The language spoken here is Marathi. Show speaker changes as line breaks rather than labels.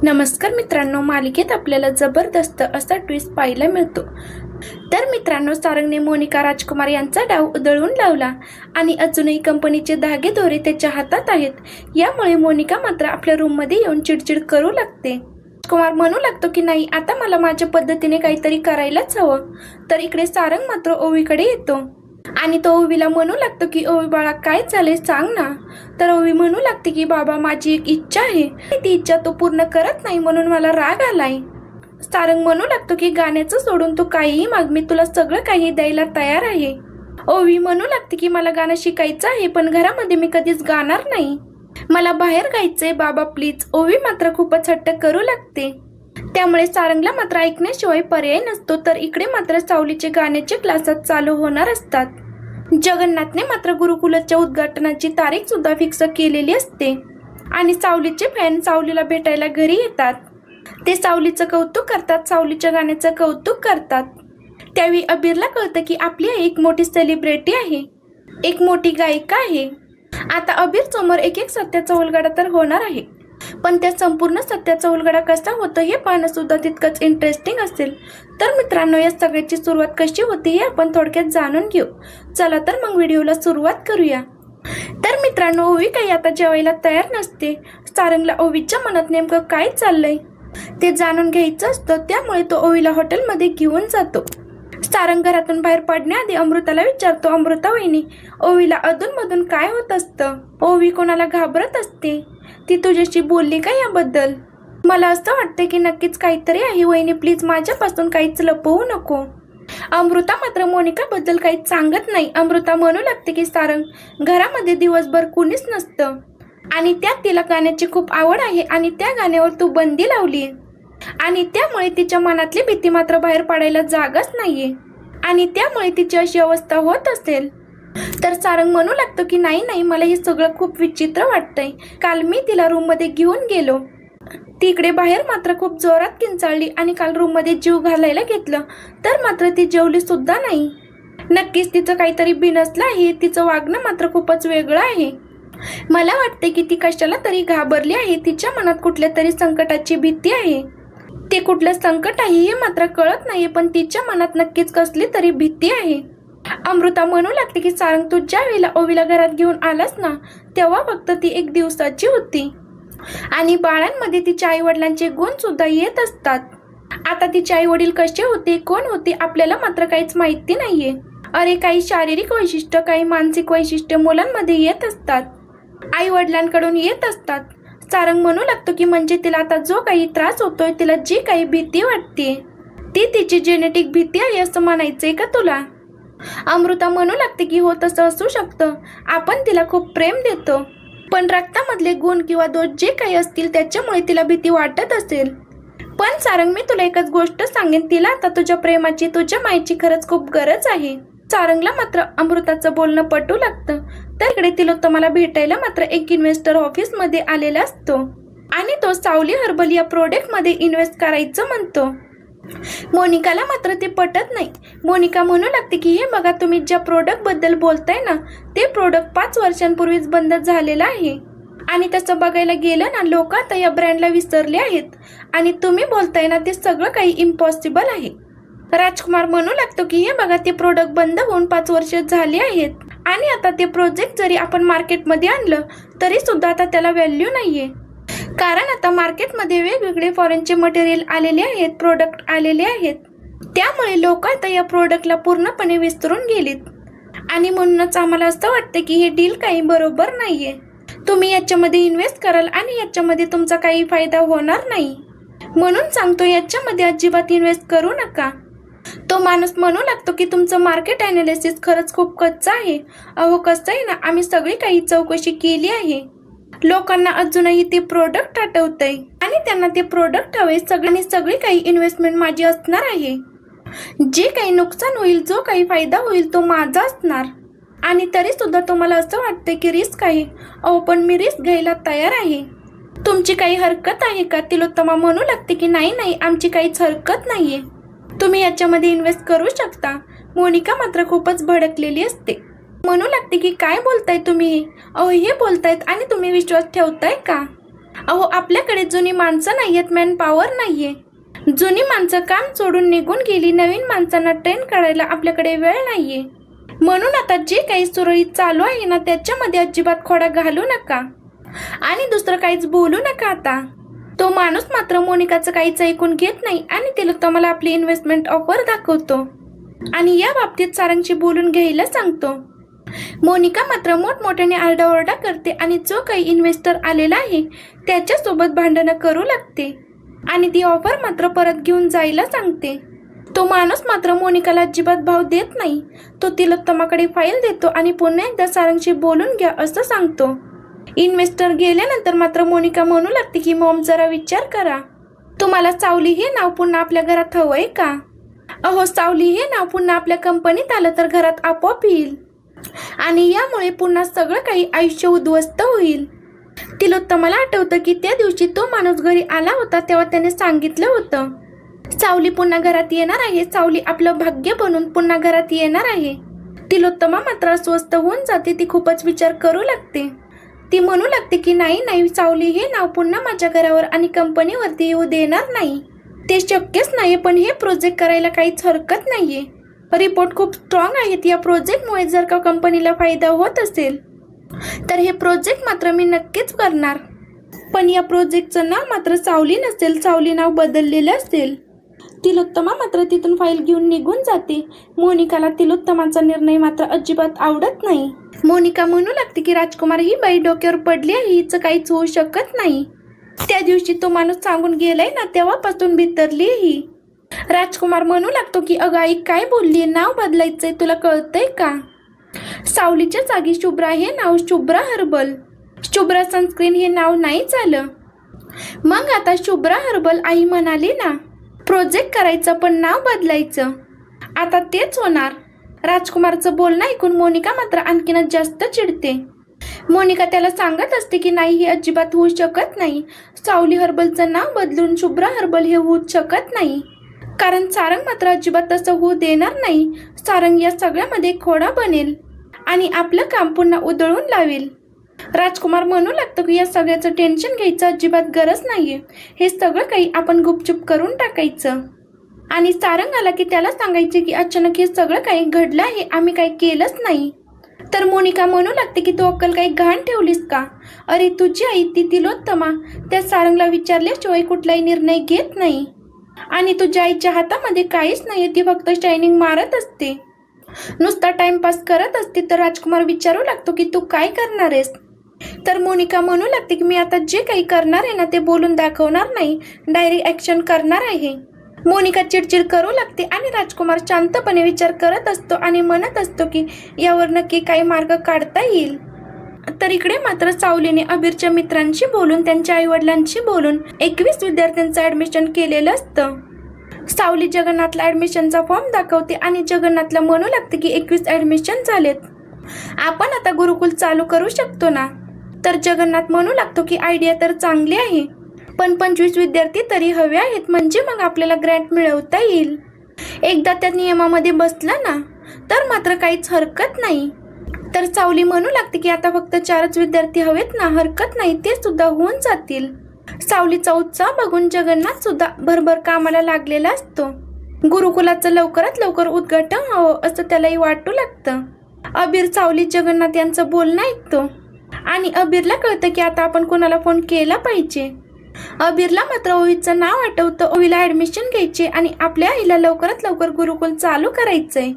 नमस्कार मित्रांनो, मालिकेत आपल्याला जबरदस्त असा ट्विस्ट पाहायला मिळतो। तर मित्रांनो, सारंगने मोनिका राजकुमार यांचा डाव उधळून लावला आणि अजूनही कंपनीचे धागे दोरे त्याच्या हातात आहेत। यामुळे मोनिका मात्र आपल्या रूममध्ये येऊन चिडचिड करू लागते। राजकुमार म्हणू लागतो की नाही, आता मला माझ्या पद्धतीने काहीतरी करायलाच हवं। तर इकडे सारंग मात्र ओवीकडे येतो आणि तो ओवीला म्हणू लागतो की ओवी बाळा, काय झाले सांग ना। तर ओवी म्हणू लागते की बाबा, माझी एक इच्छा आहे, ती इच्छा तो पूर्ण करत नाही म्हणून मला राग आलाय। सारंग म्हणू लागतो की गाण्याचं सोडून तू काहीही माग, मी तुला सगळं काही द्यायला तयार आहे। ओवी म्हणू लागते की मला गाणं शिकायचं आहे, पण घरामध्ये मी कधीच गाणार नाही, मला बाहेर गायचंय बाबा प्लीज। ओवी मात्र खूपच हट्ट करू लागते, त्यामुळे सारंगला मात्र ऐकण्याशिवाय पर्याय नसतो। तर इकडे मात्र सावलीचे गाण्याचे क्लासेस चालू होणार असतात। जगन्नाथने मात्र गुरुकुलाच्या उद्घाटनाची तारीख सुद्धा फिक्स केलेली असते आणि सावलीचे फॅन सावलीला भेटायला घरी येतात। ते सावलीचं कौतुक करतात, सावलीच्या गाण्याचं कौतुक करतात। त्यावेळी अबीरला कळतं की आपली आई एक मोठी सेलिब्रिटी आहे, एक मोठी गायिका आहे। आता अबीर समोर एक एक सत्याचा उलगडा तर होणार आहे, पण त्या संपूर्ण सत्याचा उलगडा कसा होतो हे पाहणं सुद्धा तितकंच इंटरेस्टिंग असेल। तर मित्रांनो, या सगळ्याची सुरुवात कशी होते हे आपण थोडक्यात जाणून घेऊ। चला तर मग व्हिडिओला सुरुवात करूया। तर मित्रांनो, ओवी काही आता जेवायला तयार नसते। सारंगला ओवीच्या मनात नेमकं काय चाललंय ते जाणून घ्यायचं असतं, त्यामुळे तो ओवीला हॉटेलमध्ये घेऊन जातो। सारंग घरातून बाहेर पडण्याआधी अमृताला विचारतो, अमृता वहिनी, ओवीला अधूनमधून काय होत असतं? ओवी कोणाला घाबरत असते? ती तुझ्याशी बोलली का याबद्दल? मला असं वाटतं की नक्कीच काहीतरी आहे वहिनी, प्लीज माझ्यापासून काहीच लपवू नको। अमृता मात्र मोनिकाबद्दल काहीच सांगत नाही। अमृता म्हणू लागते की सारंग, घरामध्ये दिवसभर कुणीच नसतं आणि त्यात तिला गाण्याची खूप आवड आहे आणि त्या गाण्यावर तू बंदी लावली आणि त्यामुळे तिच्या मनातली भीती मात्र बाहेर पडायला जागाच नाहीये आणि त्यामुळे तिची अशी अवस्था होत असेल। तर सारंग म्हणू लागतो की नाही नाही, मला हे सगळं खूप विचित्र वाटतंय। काल मी तिला रूममध्ये घेऊन गेलो, तिकडे बाहेर मात्र खूप जोरात किंचाळली आणि काल रूममध्ये जीव घालायला घेतलं तर मात्र ती जेवली सुद्धा नाही। नक्कीच तिचं काहीतरी बिनसलं आहे, तिचं वागणं मात्र खूपच वेगळं आहे। मला वाटते की ती कशाला तरी घाबरली आहे, तिच्या मनात कुठल्या तरी संकटाची भीती आहे। ते कुठलं संकट आहे हे मात्र कळत नाहीये, पण तिच्या मनात नक्कीच कसली तरी भीती आहे। अमृता म्हणू लागते की सारंग, तू ज्या वेळेला ओवीला घरात घेऊन आलास ना, तेव्हा फक्त ती 1 दिवसाची होती आणि बाळांमध्ये तिच्या आई वडिलांचे गुण सुद्धा येत असतात। आता तिचे आई वडील कसे होते, कोण होते, आपल्याला मात्र काहीच माहिती नाहीये। अरे, काही शारीरिक वैशिष्ट्य, काही मानसिक वैशिष्ट्य मुलांमध्ये येत असतात, आई वडिलांकडून येत असतात। सारंग म्हणू लागतो की म्हणजे तिला आता जो काही त्रास होतोय, तिला जी काही भीती वाटते, ती तिची जेनेटिक भीती आहे असं म्हणायचंय का तुला? अमृता म्हणू लागते की हो, तसं असू शकतं, आपण तिला खूप प्रेम देतो, पण रक्तामधले गुण किंवा दोष जे काही असतील त्याच्यामुळे तिला भीती वाटत असेल। पण सारंग, मी तुला एकच गोष्ट सांगेन, तिला आता तुझ्या प्रेमाची, तुझ्या मायेची खरंच खूप गरज आहे। सारंगला मात्र अमृताचं बोलणं पटू लागतं। तर इकडे तिलोत्तमाला भेटायला मात्र एक इन्व्हेस्टर ऑफिसमध्ये आलेला असतो आणि तो सावली हर्बल या प्रोडक्टमध्ये इन्व्हेस्ट करायचं म्हणतो। मोनिकाला मात्र ते पटत नाही। मोनिका म्हणू लागते की हे बघा, तुम्ही ज्या प्रोडक्ट बद्दल बोलताय ना, ते प्रोडक्ट 5 वर्षांपूर्वीच बंद झालेलं आहे आणि तसं बघायला गेलं ना, लोक आता या ब्रँडला विसरले आहेत आणि तुम्ही बोलताय ना, ते सगळं काही इम्पॉसिबल आहे। राजकुमार म्हणू लागतो की हे बघा, ते प्रोडक्ट बंद होऊन 5 वर्ष झाली आहेत आणि आता ते प्रोजेक्ट जरी आपण मार्केटमध्ये आणलं तरी सुद्धा आता त्याला व्हॅल्यू नाहीये, कारण आता मार्केटमध्ये वेगवेगळे फॉरेनचे मटेरियल आलेले आहेत, प्रोडक्ट आलेले आहेत, त्यामुळे लोक आता या प्रोडक्टला पूर्णपणे विसरून गेलीत आणि म्हणूनच आम्हाला असं वाटतं की हे डील काही बरोबर नाहीये। तुम्ही याच्यामध्ये इन्व्हेस्ट कराल आणि याच्यामध्ये तुमचा काही फायदा होणार नाही, म्हणून सांगतो याच्यामध्ये अजिबात इन्व्हेस्ट करू नका। तो माणूस म्हणू लागतो की तुमचं मार्केट अनालिसिस खरंच खूप कच्चं आहे। अहो, कसं आहे ना, आम्ही सगळी काही चौकशी केली आहे, लोकांना अजूनही ते प्रोडक्ट आठवतंय आणि त्यांना ते प्रोडक्ट हवे, सगळी काही इन्व्हेस्टमेंट माझी असणार आहे, जे काही नुकसान होईल, जो काही फायदा होईल तो माझा असणार आणि तरी सुद्धा तुम्हाला असं वाटतंय की रिस्क आहे। अहो, पण मी रिस्क घ्यायला तयार आहे, तुमची काही हरकत आहे का? तिलोत्तमा म्हणू लागते की नाही नाही, आमची काहीच हरकत नाहीये, तुम्ही याच्यामध्ये इन्व्हेस्ट करू शकता। मोनिका मात्र खूपच भडकलेली असते, म्हणू लागते की काय बोलताय तुम्ही? अहो, हे बोलतायत आणि तुम्ही विश्वास ठेवताय का? अहो आपल्याकडे जुनी माणसं नाहीयेत, मॅन पॉवर नाहीये. जुनी माणसं काम सोडून निघून गेली, नवीन माणसांना ट्रेन करायला आपल्याकडे वेळ नाहीये. म्हणून आता जे काही सुरळीत चालू आहे ना त्याच्यामध्ये अजिबात खोडा घालू नका आणि दुसरं काहीच बोलू नका. आता तो माणूस मात्र मोनिकाचं काहीच ऐकून घेत नाही आणि तिलोत्तमाला आपली इन्व्हेस्टमेंट ऑफर दाखवतो आणि या बाबतीत सारंगशी बोलून घ्यायला सांगतो. मोनिका मात्र मोठमोठ्याने आरडाओरडा करते आणि जो काही इन्व्हेस्टर आलेला आहे त्याच्यासोबत भांडणं करू लागते आणि ती ऑफर मात्र परत घेऊन जायला सांगते. तो माणूस मात्र मोनिकाला अजिबात भाव देत नाही. तो तिलोत्तमाकडे फाईल देतो आणि पुन्हा एकदा सारंगशी बोलून घ्या असं सांगतो. इन्व्हेस्टर गेल्यानंतर मात्र मोनिका म्हणू लागते की मॉम जरा विचार करा, तुम्हाला सावली हे नाव पुन्हा आपल्या घरात हवंय का? अहो सावली हे नाव पुन्हा आपल्या कंपनीत आलं तर घरात आपोआप येईल आणि यामुळे पुन्हा सगळं काही आयुष्य उद्ध्वस्त होईल. तिलोत्तमाला आठवतं की त्या दिवशी तो माणूस घरी आला होता तेव्हा त्याने सांगितलं होतं सावली पुन्हा घरात येणार आहे, सावली आपलं भाग्य बनून पुन्हा घरात येणार आहे. तिलोत्तमा मात्र अस्वस्थ होऊन जाते. ती खूपच विचार करू लागते. ती म्हणू लागते की नाही, सावली हे नाव पुन्हा माझ्या घरावर आणि कंपनीवरती येऊ देणार नाही. ते शक्यच नाही. पण हे प्रोजेक्ट करायला काहीच हरकत नाहीये. रिपोर्ट खूप स्ट्रॉंग आहेत. या प्रोजेक्टमुळे जर का कंपनीला फायदा होत असेल तर हे प्रोजेक्ट मात्र मी नक्कीच करणार. पण या प्रोजेक्टचं नाव मात्र सावली नसेल, सावली नाव बदललेलं असेल. तिलोत्तमा मात्र तिथून फाईल घेऊन निघून जाते. मोनिकाला तिलोत्तमाचा निर्णय मात्र अजिबात आवडत नाही. मोनिका म्हणू लागते की राजकुमार ही बाई डोक्यावर पडली आहे, हिचं काहीच होऊ शकत नाही. त्या दिवशी तो माणूस सांगून गेलाय ना तेव्हापासून भितरली ही. राजकुमार म्हणू लागतो की अगं आई काय बोलली, नाव बदलायचंय तुला कळतंय का? सावलीच्या जागी शुभ्रा हे नाव शुभ्रा हर्बल, शुभ्रा सनस्क्रीन हे नाव नाही झालं. मग आता शुभ्रा हर्बल आई म्हणाली ना प्रोजेक्ट करायचं पण नाव बदलायचं, आता तेच होणार. राजकुमारचं बोलणं ऐकून मोनिका मात्र आणखीनच जास्त चिडते. मोनिका त्याला सांगत असते की नाही हे अजिबात होऊ शकत नाही. सावली हर्बलचं नाव बदलून शुभ्रा हर्बल हे होऊच शकत नाही. कारण सारंग मात्र अजिबात तसं होऊ देणार नाही. सारंग या सगळ्यामध्ये खोडा बनेल आणि आपलं काम पुन्हा उधळून लावेल. राजकुमार म्हणू लागतो की या सगळ्याचं टेन्शन घ्यायचं अजिबात गरज नाहीये. हे सगळं काही आपण गुपचूप करून टाकायचं आणि सारंग आला की त्याला सांगायचे की अचानक हे सगळं काही घडलं आहे, आम्ही काही केलंच नाही. तर मोनिका म्हणू लागते की तू अक्कल काही घाण ठेवलीस का? अरे तुझी आई ती तिलोत्तमा त्या सारंगला विचारल्याशिवाय कुठलाही निर्णय घेत नाही आणि तुझ्या आईच्या हातामध्ये काहीच नाही, ती फक्त शायनिंग मारत असते, नुसता टाइमपास करत असते. तर राजकुमार विचारू लागतो की तू काय करणार आहेस? तर मोनिका म्हणू लागते की मी आता जे काही करणार आहे ना ते बोलून दाखवणार नाही, डायरेक्ट ॲक्शन करणार आहे. मोनिका चिडचिड करू लागते आणि राजकुमार शांतपणे विचार करत असतो आणि म्हणत असतो की यावर नक्की काही मार्ग काढता येईल. तर इकडे मात्र सावलीने अबीरच्या मित्रांशी बोलून त्यांच्या आईवडिलांशी बोलून 21 विद्यार्थ्यांचं ॲडमिशन केलेलं असतं. सावली जगन्नाथला ॲडमिशनचा फॉर्म दाखवते आणि जगन्नाथला म्हणू लागते की 21 ॲडमिशन झालेत, आपण आता गुरुकुल चालू करू शकतो ना? तर जगन्नाथ म्हणू लागतो की आयडिया तर चांगली आहे पण 25 विद्यार्थी तरी हवे आहेत, म्हणजे मग आपल्याला ग्रँट मिळवता येईल. एकदा त्या नियमामध्ये बसला ना तर मात्र काहीच हरकत नाही. तर सावली म्हणू लागते की आता फक्त 4च विद्यार्थी हवेत ना, हरकत नाही, ते सुद्धा होऊन जातील. सावलीचा उत्साह बघून जगन्नाथ सुद्धा भरभर कामाला लागलेला असतो. गुरुकुलाचं लवकरात लवकर उद्घाटन व्हावं असं त्यालाही वाटू लागतं. अबीर सावली जगन्नाथ यांचं बोलणं ऐकतो आणि अबीरला कळतं की आता आपण कोणाला फोन केला पाहिजे. अबीरला मात्र ओवीचं नाव आठवतं. ओवीला ॲडमिशन घ्यायचे आणि आपल्या आईला लवकरात लवकर गुरुकुल चालू करायचंय.